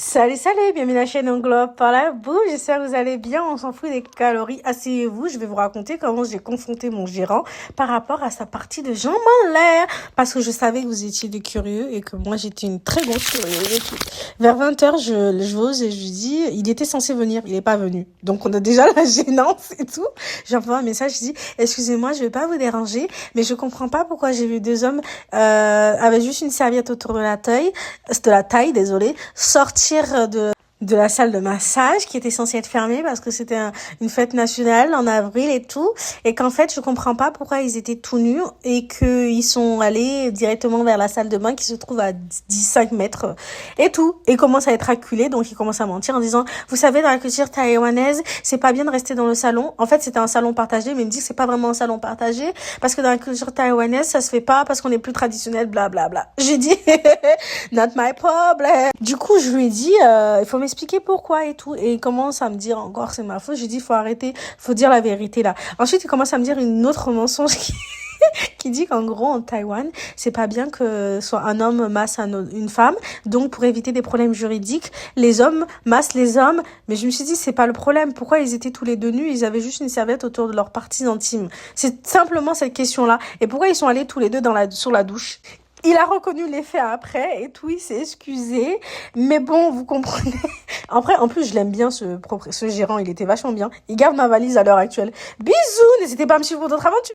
Salut, salut, bienvenue à la chaîne Englobe par la bouffe, j'espère que vous allez bien, on s'en fout des calories, asseyez-vous, je vais vous raconter comment j'ai confronté mon gérant par rapport à sa partie de jambes en l'air, parce que je savais que vous étiez des curieux et que moi j'étais une très grosse curieuse. Vers 20h, je ose et je lui dis, il était censé venir, il n'est pas venu, donc on a déjà la gênance et tout, j'envoie un message, je dis, excusez-moi, je vais pas vous déranger, mais je comprends pas pourquoi j'ai vu deux hommes avec juste une serviette autour de la taille, désolé, sortir de la salle de massage qui était censée être fermée parce que c'était une fête nationale en avril et tout, et qu'en fait je comprends pas pourquoi ils étaient tout nus et qu'ils sont allés directement vers la salle de bain qui se trouve à 5 mètres et tout, et commencent à être acculés, donc ils commencent à mentir en disant, vous savez, dans la culture taïwanaise c'est pas bien de rester dans le salon. En fait c'était un salon partagé, mais il me dit que c'est pas vraiment un salon partagé parce que dans la culture taïwanaise ça se fait pas parce qu'on est plus traditionnel, bla bla bla. J'ai dit not my problem. Du coup je lui ai dit il faut m'expliquer pourquoi et tout, et il commence à me dire encore c'est ma faute. J'ai dit il faut arrêter, faut dire la vérité là. Ensuite il commence à me dire une autre mensonge qui dit qu'en gros en Taïwan c'est pas bien que soit un homme masse une femme, donc pour éviter des problèmes juridiques les hommes massent les hommes. Mais je me suis dit c'est pas le problème, pourquoi ils étaient tous les deux nus, ils avaient juste une serviette autour de leurs parties intimes, c'est simplement cette question là. Et pourquoi ils sont allés tous les deux sur la douche? Il a reconnu les faits après et tout, il s'est excusé. Mais bon, vous comprenez. Après, en plus, je l'aime bien, ce gérant, il était vachement bien. Il garde ma valise à l'heure actuelle. Bisous, n'hésitez pas à me suivre pour d'autres aventures.